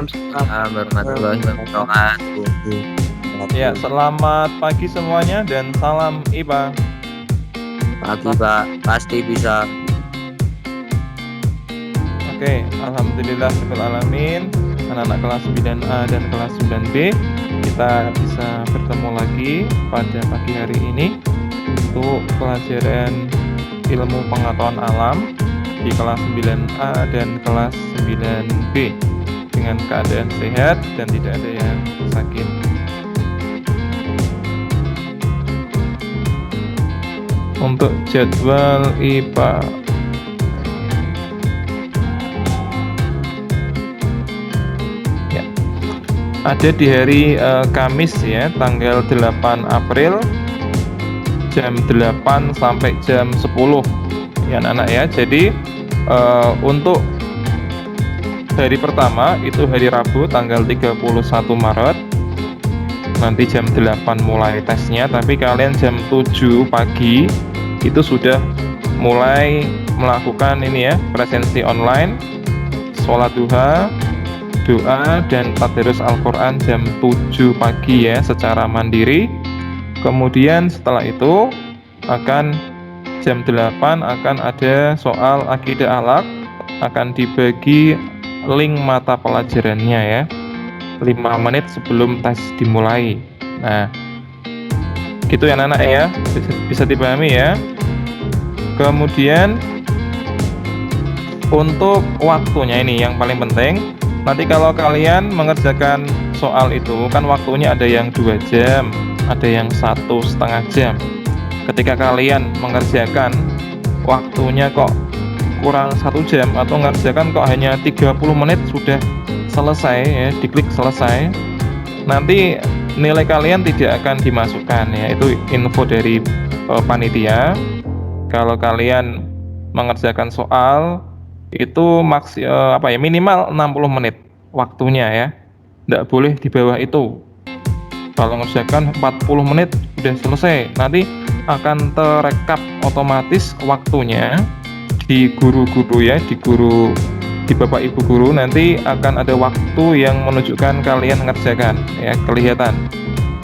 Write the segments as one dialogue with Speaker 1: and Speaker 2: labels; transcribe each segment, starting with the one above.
Speaker 1: Waalaikumsalam warahmatullahi wabarakatuh.
Speaker 2: Ya, selamat pagi semuanya dan salam IPA.
Speaker 1: Pagi Pak, pasti bisa.
Speaker 2: Oke, alhamdulillah rabbil alamin. Anak-anak kelas 9A dan kelas 9B, kita bisa bertemu lagi pada pagi hari ini untuk pelajaran ilmu pengetahuan alam di kelas 9A dan kelas 9B dengan keadaan sehat dan tidak ada yang sakit. Untuk jadwal IPA, ya, ada di hari Kamis ya, tanggal 8 April jam 8 sampai jam 10 ya anak-anak ya. Jadi untuk hari pertama itu hari Rabu tanggal 31 Maret, nanti jam 8 mulai tesnya, tapi kalian jam 7 pagi itu sudah mulai melakukan ini ya, presensi online, sholat duha, doa, dan tadarus Al-Quran jam 7 pagi ya, secara mandiri. Kemudian setelah itu akan jam 8 akan ada soal akidah akhlak, akan dibagi link mata pelajarannya ya, 5 menit sebelum tes dimulai. Nah, gitu ya anak-anak ya, bisa dipahami ya. Kemudian untuk waktunya ini yang paling penting. Nanti kalau kalian mengerjakan soal itu kan waktunya ada yang 2 jam, ada yang 1,5 jam. Ketika kalian mengerjakan waktunya kok kurang 1 jam atau mengerjakan kok hanya 30 menit sudah selesai ya, diklik selesai, nanti nilai kalian tidak akan dimasukkan ya. Itu info dari panitia. Kalau kalian mengerjakan soal itu minimal 60 menit waktunya ya, tidak boleh di bawah itu. Kalau mengerjakan 40 menit sudah selesai, nanti akan terekap otomatis waktunya di guru-guru ya, di bapak ibu guru, nanti akan ada waktu yang menunjukkan kalian mengerjakan ya, kelihatan.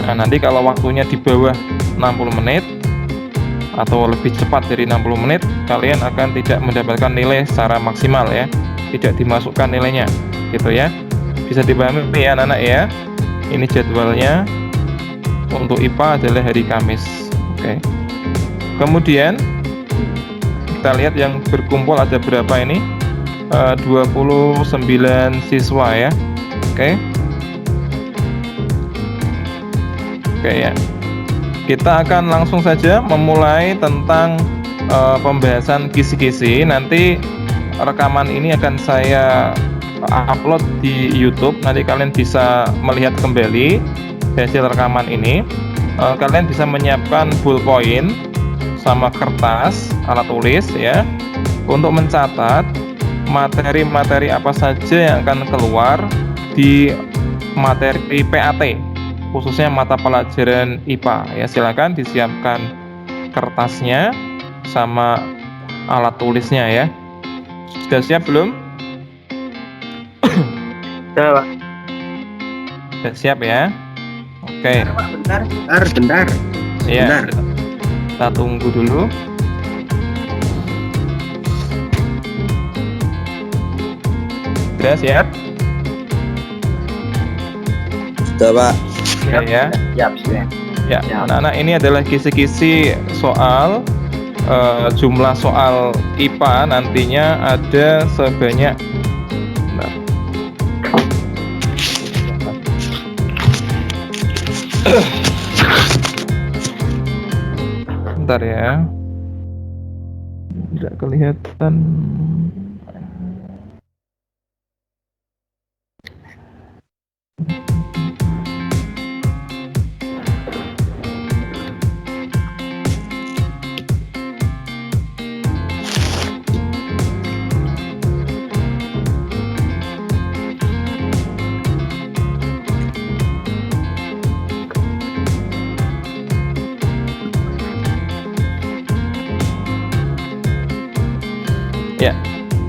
Speaker 2: Nah, nanti kalau waktunya di bawah 60 menit atau lebih cepat dari 60 menit, kalian akan tidak mendapatkan nilai secara maksimal ya, tidak dimasukkan nilainya gitu ya. Bisa dipahami ya anak-anak ya. Ini jadwalnya untuk IPA adalah hari Kamis. Oke. Kemudian kita lihat yang berkumpul ada berapa ini, 29 siswa ya. Oke ya, kita akan langsung saja memulai tentang pembahasan kisi-kisi. Nanti rekaman ini akan saya upload di YouTube, nanti kalian bisa melihat kembali hasil rekaman ini. Kalian bisa menyiapkan ballpoint sama kertas, alat tulis ya, untuk mencatat materi-materi apa saja yang akan keluar di materi PAT, khususnya mata pelajaran IPA ya. Silakan disiapkan kertasnya sama alat tulisnya ya. Sudah siap belum?
Speaker 1: Sudah Pak.
Speaker 2: Sudah siap ya? Oke.
Speaker 1: Bentar.
Speaker 2: Ya, kita tunggu dulu. Sudah siap?
Speaker 1: Sudah Pak.
Speaker 2: Siap ya.
Speaker 1: Siap.
Speaker 2: Ya, anak-anak, ini adalah kisi-kisi soal. Jumlah soal IPA nantinya ada sebanyak bentar ya, tidak kelihatan. Ya,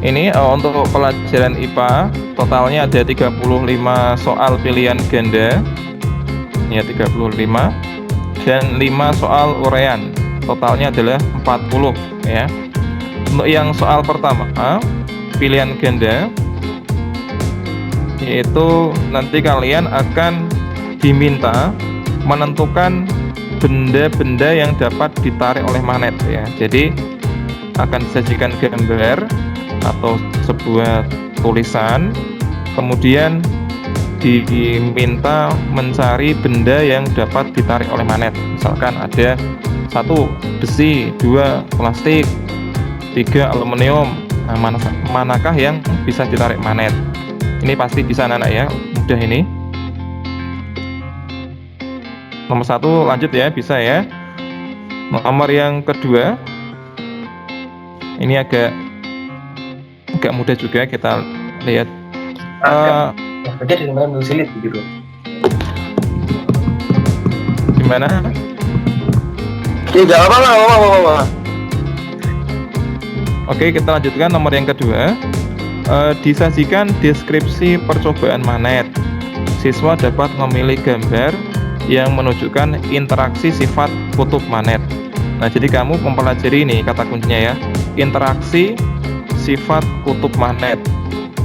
Speaker 2: ini untuk pelajaran IPA totalnya ada 35 soal pilihan ganda ya, 35, dan 5 soal uraian, totalnya adalah 40 ya. Untuk yang soal pertama pilihan ganda, yaitu nanti kalian akan diminta menentukan benda-benda yang dapat ditarik oleh magnet ya. Jadi akan disajikan gambar atau sebuah tulisan, kemudian diminta mencari benda yang dapat ditarik oleh magnet. Misalkan ada 1 besi, 2 plastik, 3 aluminium. Nah, manakah yang bisa ditarik magnet? Ini pasti bisa anak-anak ya, mudah ini. Nomor 1 lanjut ya, bisa ya. Nomor yang kedua, ini agak mudah juga, kita lihat.
Speaker 1: Jadi dengan sulit gitu.
Speaker 2: Gimana?
Speaker 1: Tidak apa-apa.
Speaker 2: Oke, kita lanjutkan nomor yang kedua. Disajikan deskripsi percobaan magnet. Siswa dapat memilih gambar yang menunjukkan interaksi sifat kutub magnet. Nah, jadi kamu mempelajari ini kata kuncinya ya, interaksi sifat kutub magnet.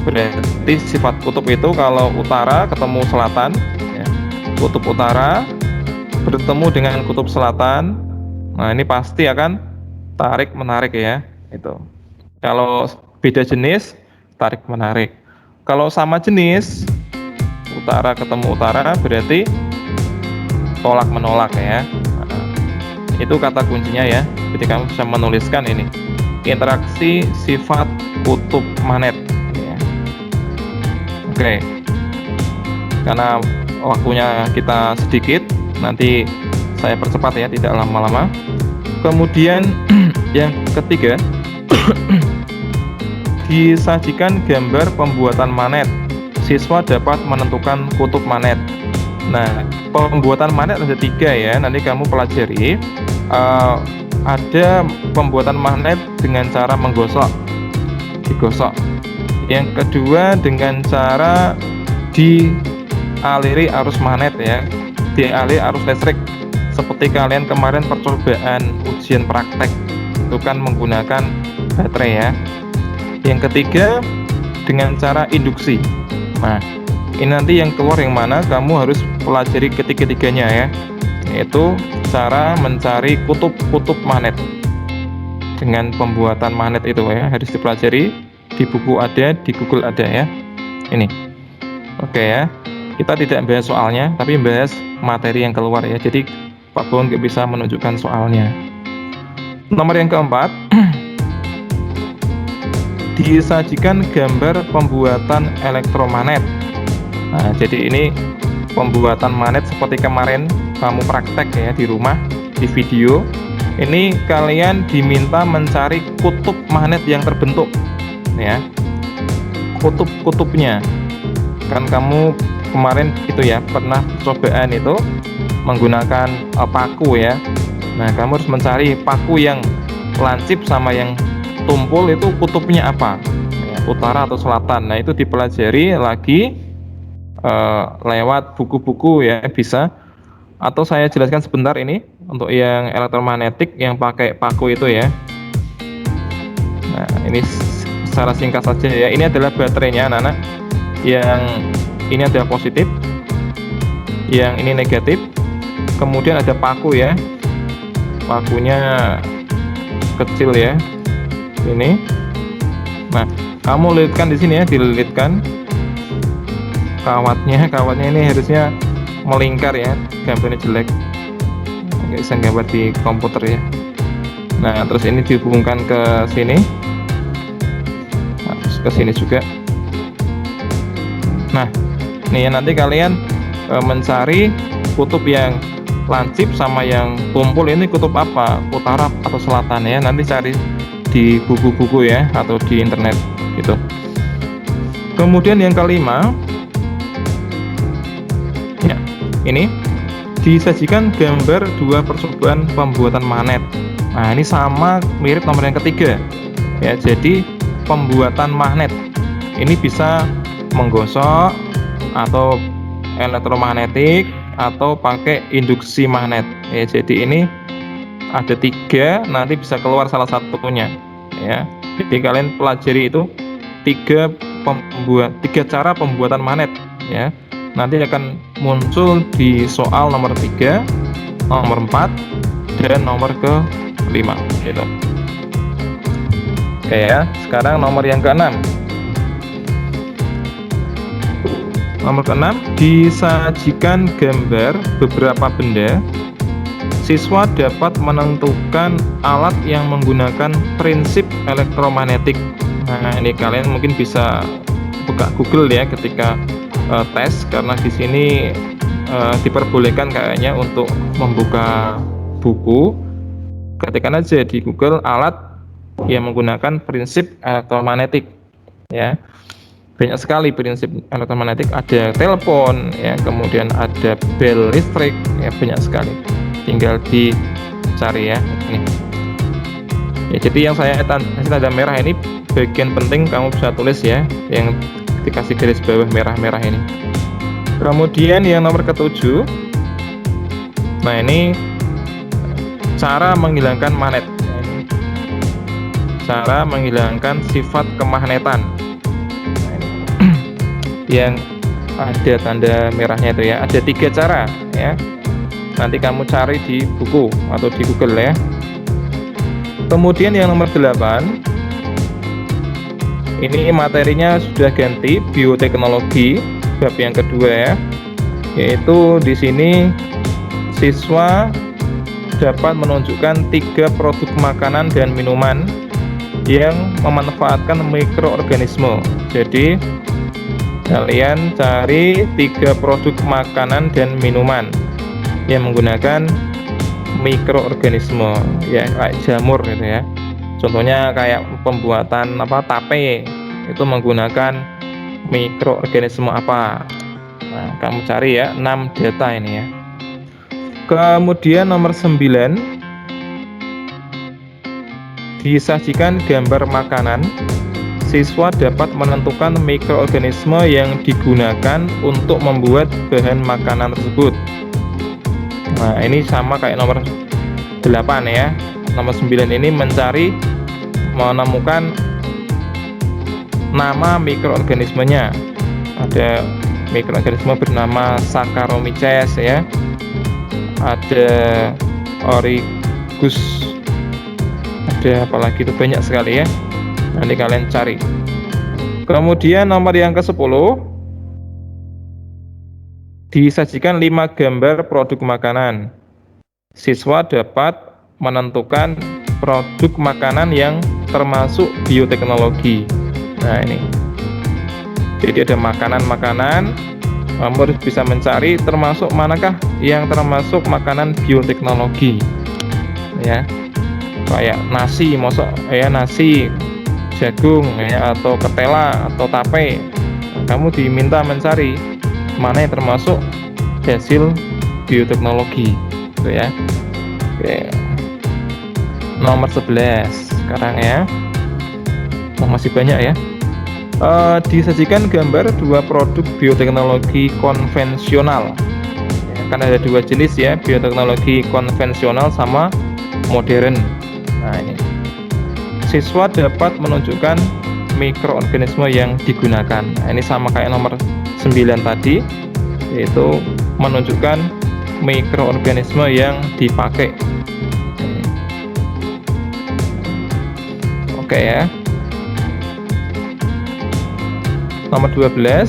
Speaker 2: Berarti sifat kutub itu kalau utara ketemu selatan ya. Kutub utara bertemu dengan kutub selatan, nah ini pasti akan tarik menarik ya. Itu kalau beda jenis, tarik menarik. Kalau sama jenis, utara ketemu utara, berarti tolak menolak ya. Nah, itu kata kuncinya ya. Jadi kamu bisa menuliskan ini, interaksi sifat kutub magnet ya. Oke, karena waktunya kita sedikit, nanti saya percepat ya, tidak lama-lama. Kemudian yang ketiga, disajikan gambar pembuatan magnet. Siswa dapat menentukan kutub magnet. Nah, pembuatan magnet ada 3 ya, nanti kamu pelajari. Ada pembuatan magnet dengan cara menggosok, digosok. Yang kedua dengan cara dialiri arus magnet ya, dialiri arus listrik, seperti kalian kemarin percobaan ujian praktek itu kan menggunakan baterai ya. Yang ketiga dengan cara induksi. Nah, ini nanti yang keluar yang mana kamu harus pelajari ketiga-tiganya ya, yaitu cara mencari kutub magnet dengan pembuatan magnet itu ya, harus dipelajari. Di buku ada, di Google ada ya. Ini oke ya, kita tidak bahas soalnya tapi bahas materi yang keluar ya, jadi Pak Bon nggak bisa menunjukkan soalnya. Nomor yang keempat, disajikan gambar pembuatan elektromagnet. Nah, jadi ini pembuatan magnet seperti kemarin kamu praktek ya di rumah, di video. Ini kalian diminta mencari kutub magnet yang terbentuk ya, kutub-kutubnya. Kan kamu kemarin itu ya pernah cobaan itu menggunakan paku ya. Nah, kamu harus mencari paku yang lancip sama yang tumpul itu kutubnya apa ya, utara atau selatan. Nah, itu dipelajari lagi lewat buku-buku ya, bisa, atau saya jelaskan sebentar ini untuk yang elektromagnetik yang pakai paku itu ya. Nah, ini secara singkat saja ya, ini adalah baterainya anak-anak. Yang ini ada positif, yang ini negatif, kemudian ada paku ya, pakunya kecil ya ini. Nah, kamu lilitkan di sini ya, dililitkan kawatnya ini harusnya melingkar ya, gambarnya jelek, nggak bisa gambar di komputer ya. Nah, terus ini dihubungkan ke sini, nah, terus ke sini juga. Nah, nih ya, nanti kalian mencari kutub yang lancip sama yang tumpul ini kutub apa, utara atau selatan ya, nanti cari di buku-buku ya atau di internet gitu. Kemudian yang kelima ya, ini disajikan gambar 2 percobaan pembuatan magnet. Nah, ini sama mirip nomor yang ketiga ya. Jadi pembuatan magnet ini bisa menggosok atau elektromagnetik atau pakai induksi magnet ya. Jadi ini ada 3, nanti bisa keluar salah satunya ya. Jadi kalian pelajari itu 3 cara pembuatan magnet ya. Nanti akan muncul di soal nomor 3, nomor 4, dan nomor ke-5 gitu. Oke ya, sekarang nomor yang ke-6. Nomor ke-6, disajikan gambar beberapa benda. Siswa dapat menentukan alat yang menggunakan prinsip elektromagnetik. Nah, ini kalian mungkin bisa buka Google ya ketika tes, karena di sini diperbolehkan kayaknya untuk membuka buku. Ketikkan aja di Google alat yang menggunakan prinsip elektromagnetik ya. Banyak sekali prinsip elektromagnetik, ada telepon ya, kemudian ada bel listrik ya, banyak sekali. Tinggal dicari ya ini. Ya, jadi yang saya kasih tanda merah ini bagian penting, kamu bisa tulis ya, yang dikasih garis bawah merah-merah ini. Kemudian yang nomor ke-7, nah ini cara menghilangkan magnet. Cara menghilangkan sifat kemagnetan. Nah, ini. Yang ada tanda merahnya itu ya, ada 3 cara ya. Nanti kamu cari di buku atau di Google ya. Kemudian yang nomor 8, ini materinya sudah ganti, bioteknologi, bab yang kedua ya. Yaitu di sini siswa dapat menunjukkan 3 produk makanan dan minuman yang memanfaatkan mikroorganisme. Jadi kalian cari 3 produk makanan dan minuman yang menggunakan mikroorganisme ya, kayak jamur gitu ya. Contohnya kayak pembuatan tape itu menggunakan mikroorganisme apa. Nah, kamu cari ya 6 data ini ya. Kemudian nomor 9, disajikan gambar makanan. Siswa dapat menentukan mikroorganisme yang digunakan untuk membuat bahan makanan tersebut. Nah, ini sama kayak nomor 8 ya. Nomor 9 ini menemukan nama mikroorganismenya. Ada mikroorganisme bernama Saccharomyces ya. Ada Origus. Ada apalagi itu, banyak sekali ya. Nanti kalian cari. Kemudian nomor yang ke-10, disajikan 5 gambar produk makanan. Siswa dapat menentukan produk makanan yang termasuk bioteknologi. Nah ini, jadi ada makanan-makanan, kamu harus bisa mencari termasuk manakah yang termasuk makanan bioteknologi ya. Kayak nasi, nasi jagung ya, atau ketela atau tape. Nah, kamu diminta mencari mana yang termasuk hasil bioteknologi gitu ya. Oke. Nomor 11 sekarang ya. Masih banyak ya. Disajikan gambar 2 produk bioteknologi konvensional ya, kan ada 2 jenis ya, bioteknologi konvensional sama modern. Nah ini, siswa dapat menunjukkan mikroorganisme yang digunakan. Nah, ini sama kayak nomor 9 tadi, yaitu menunjukkan mikroorganisme yang dipakai. Oke ya. Nomor 12,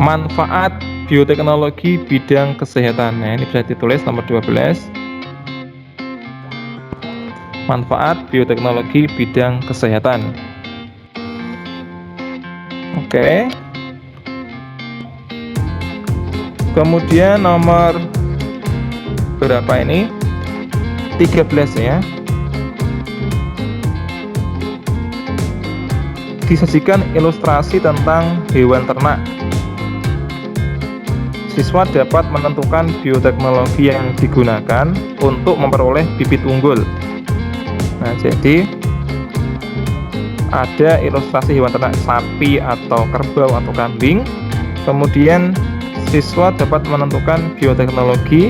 Speaker 2: manfaat bioteknologi bidang kesehatan. Nah, ini bisa ditulis nomor 12. Manfaat bioteknologi bidang kesehatan. Oke. Kemudian nomor berapa ini? 13 ya. Disajikan ilustrasi tentang hewan ternak. Siswa dapat menentukan bioteknologi yang digunakan untuk memperoleh bibit unggul. Nah, jadi ada ilustrasi hewan ternak sapi atau kerbau atau kambing. Kemudian siswa dapat menentukan bioteknologi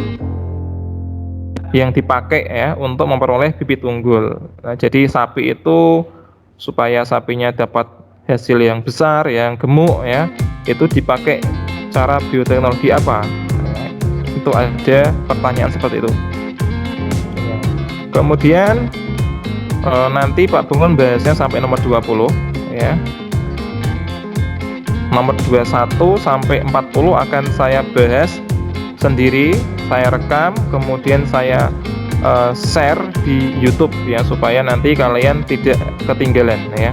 Speaker 2: yang dipakai ya untuk memperoleh bibit unggul. Nah, jadi sapi itu supaya sapinya dapat hasil yang besar, yang gemuk ya, itu dipakai cara bioteknologi apa? Nah, itu ada pertanyaan seperti itu. Kemudian nanti Pak Bungun bahasnya sampai nomor 20 ya. Nomor 21 sampai 40 akan saya bahas sendiri, saya rekam, kemudian saya share di YouTube ya, supaya nanti kalian tidak ketinggalan ya.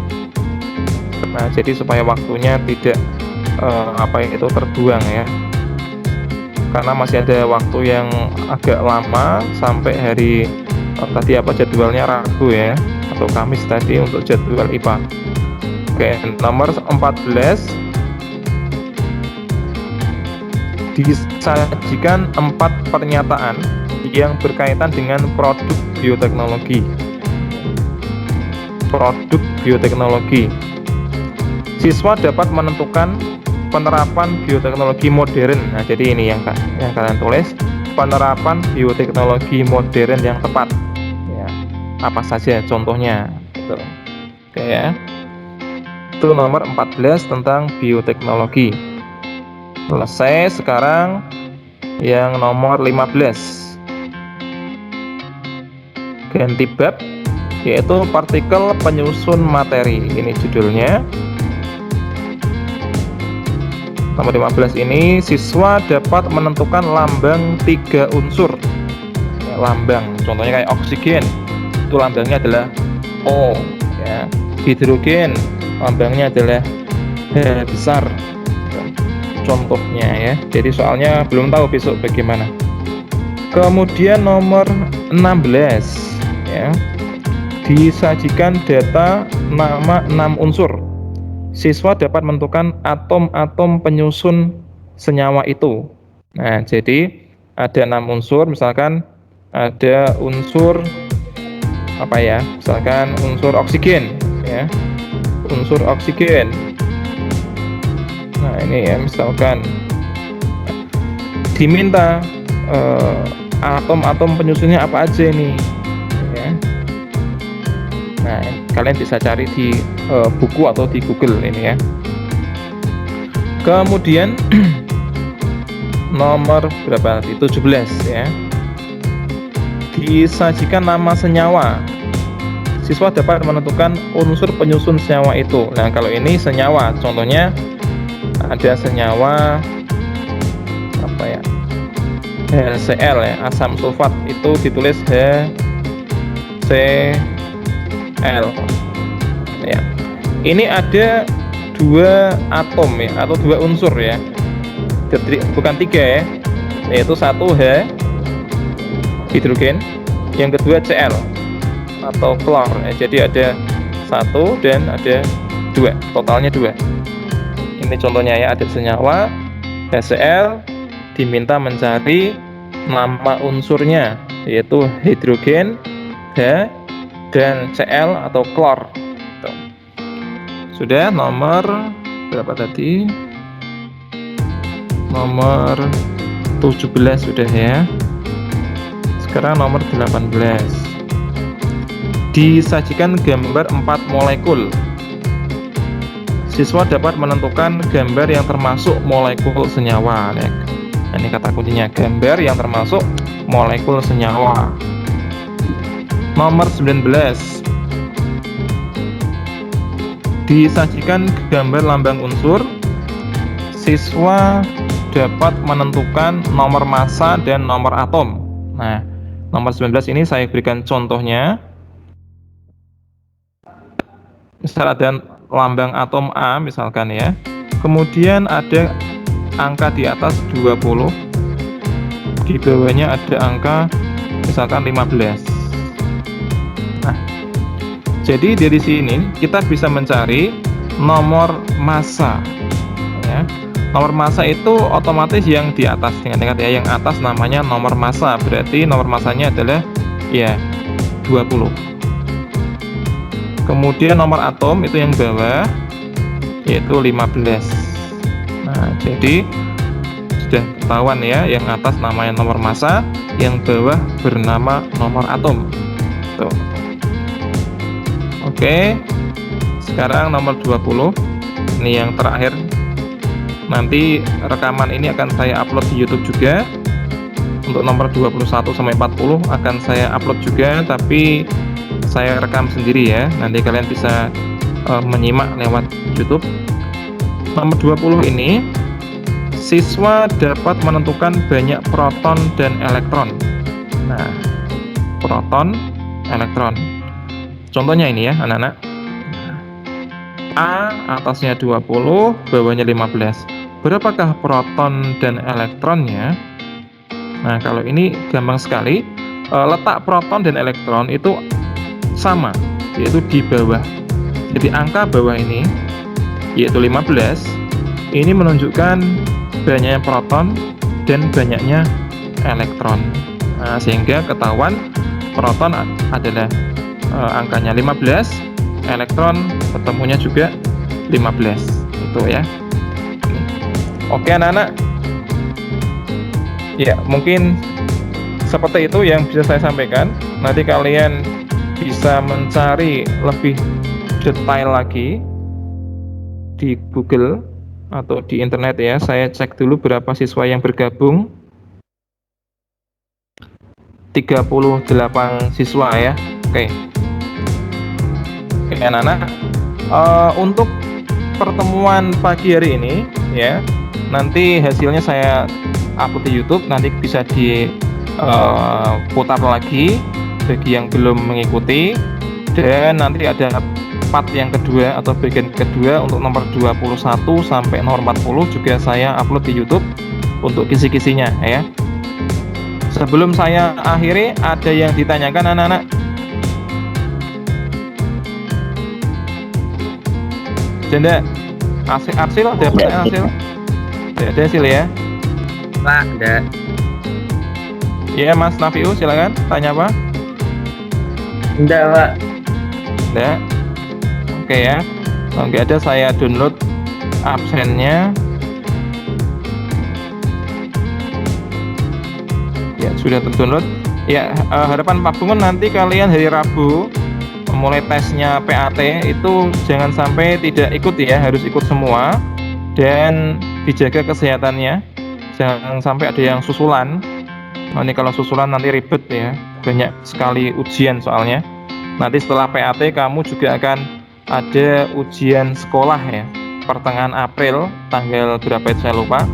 Speaker 2: Nah, jadi supaya waktunya tidak terbuang ya. Karena masih ada waktu yang agak lama sampai hari tadi jadwalnya Rabu ya, atau Kamis tadi untuk jadwal IPA. Oke, nomor 14 disajikan 4 pernyataan yang berkaitan dengan produk bioteknologi. Produk bioteknologi. Siswa dapat menentukan penerapan bioteknologi modern. Nah, jadi ini yang kalian tulis, penerapan bioteknologi modern yang tepat. Ya, apa saja contohnya? Gitu. Oke ya. Itu nomor 14 tentang bioteknologi. Selesai. Sekarang yang nomor 15. Ganti bab, yaitu partikel penyusun materi. Ini judulnya. Nomor 15 ini siswa dapat menentukan lambang 3 unsur ya, lambang contohnya kayak oksigen, itu lambangnya adalah O ya. Hidrogen lambangnya adalah H besar contohnya ya. Jadi soalnya belum tahu besok bagaimana. Kemudian nomor 16 ya, disajikan data nama 6 unsur. Siswa dapat menentukan atom-atom penyusun senyawa itu. Nah, jadi ada 6 unsur, misalkan ada unsur misalkan unsur oksigen ya. Unsur oksigen. Nah, ini ya, misalkan diminta atom-atom penyusunnya apa aja nih ya. Nah, kalian bisa cari di buku atau di Google ini ya. Kemudian nomor berapa? 17 ya. Disajikan nama senyawa. Siswa dapat menentukan unsur penyusun senyawa itu. Nah, kalau ini senyawa, contohnya ada senyawa HCl ya, asam sulfat, itu ditulis HCl ya. Ini ada 2 atom ya, atau 2 unsur ya, jadi bukan 3 ya, yaitu 1 H hidrogen, yang kedua Cl atau klor ya. Jadi ada 1 dan ada 2, totalnya 2. Ini contohnya ya, ada senyawa HCl, diminta mencari nama unsurnya, yaitu hidrogen, H, dan Cl atau klor. Sudah. Nomor berapa tadi? Nomor 17 sudah ya. Sekarang nomor 18. Disajikan gambar 4 molekul. Siswa dapat menentukan gambar yang termasuk molekul senyawa. Nah, ini kata kuncinya, gambar yang termasuk molekul senyawa. Nomor 19. Disajikan gambar lambang unsur. Siswa dapat menentukan nomor massa dan nomor atom. Nah, nomor 19 ini saya berikan contohnya. Misal ada lambang atom A misalkan ya. Kemudian ada angka di atas 20. Di bawahnya ada angka misalkan 15. Nah, jadi dari sini kita bisa mencari nomor massa ya. Nomor massa itu otomatis yang di atas, ingat ya, yang atas namanya nomor massa, berarti nomor massanya adalah ya 20. Kemudian nomor atom itu yang bawah, yaitu 15. Nah, jadi sudah ketahuan ya, yang atas namanya nomor massa, yang bawah bernama nomor atom. Tuh. Oke, sekarang nomor 20. Ini yang terakhir. Nanti rekaman ini akan saya upload di YouTube juga. Untuk nomor 21 sampai 40 akan saya upload juga, tapi saya rekam sendiri ya. Nanti kalian bisa menyimak lewat YouTube. Nomor 20 ini, siswa dapat menentukan banyak proton dan elektron. Nah, proton, elektron. Contohnya ini ya, anak-anak. A atasnya 20, bawahnya 15. Berapakah proton dan elektronnya? Nah, kalau ini gampang sekali. Letak proton dan elektron itu sama, yaitu di bawah. Jadi angka bawah ini, yaitu 15, ini menunjukkan banyaknya proton dan banyaknya elektron. Nah, sehingga ketahuan proton adalah angkanya 15, elektron ketemunya juga 15. Itu ya. Oke anak-anak. Ya, mungkin seperti itu yang bisa saya sampaikan. Nanti kalian bisa mencari lebih detail lagi di Google atau di internet ya. Saya cek dulu berapa siswa yang bergabung. 38 siswa ya. Oke. Oke anak-anak. Untuk pertemuan pagi hari ini ya, nanti hasilnya saya upload di YouTube, nanti bisa diputar lagi bagi yang belum mengikuti, dan nanti ada part yang kedua atau bagian kedua untuk nomor 21 sampai nomor 40 juga saya upload di YouTube untuk kisi-kisinya ya. Sebelum saya akhiri, ada yang ditanyakan anak-anak? Janda, Arsil ada pertanyaan Arsil? Tidak ada Arsil ya?
Speaker 3: Pak, ada.
Speaker 2: Iya Mas Nafiu, silakan tanya apa?
Speaker 3: Enggak, Pak.
Speaker 2: Enggak. Oke ya. Kalau nggak ada, saya download absennya. Ya, sudah terdownload. Ya, harapan Pak Bungun nanti kalian hari Rabu mulai tesnya PAT itu jangan sampai tidak ikut ya, harus ikut semua dan dijaga kesehatannya. Jangan sampai ada yang susulan. Nanti kalau susulan nanti ribet ya, banyak sekali ujian soalnya. Nanti setelah PAT kamu juga akan ada ujian sekolah ya, pertengahan April, tanggal berapa itu saya lupa.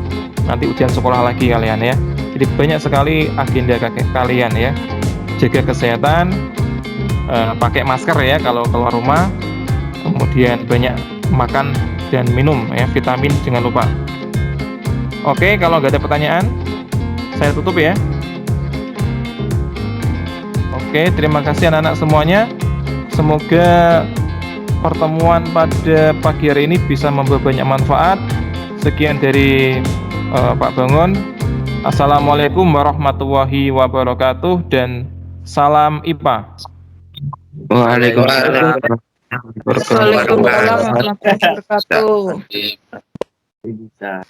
Speaker 2: Nanti ujian sekolah lagi kalian ya. Jadi banyak sekali agenda kalian ya. Jaga kesehatan, pakai masker ya kalau keluar rumah. Kemudian banyak makan dan minum ya, vitamin jangan lupa. Oke, kalau nggak ada pertanyaan, saya tutup ya. Oke, terima kasih anak-anak semuanya. Semoga pertemuan pada pagi hari ini bisa membawa banyak manfaat. Sekian dari Pak Bangun. Assalamualaikum warahmatullahi wabarakatuh dan salam IPA.
Speaker 3: Waalaikumsalam.
Speaker 4: Waalaikumsalam warahmatullahi wabarakatuh.
Speaker 3: Bisa.